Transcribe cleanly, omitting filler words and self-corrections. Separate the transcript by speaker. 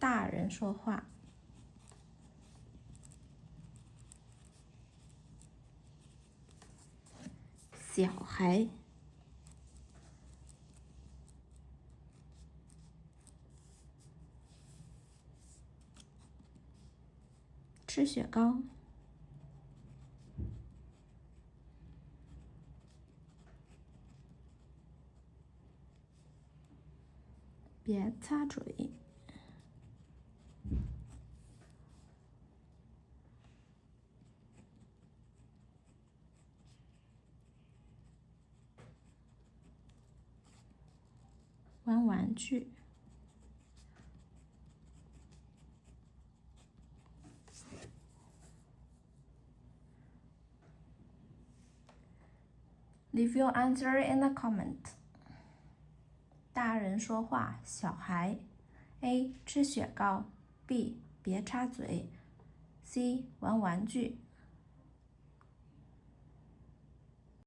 Speaker 1: 大人说话。小孩。吃雪糕。别擦嘴。玩玩具。Leave your answer in the comment. 大人说话，小孩。A 吃雪糕。B 别插嘴。C 玩玩具。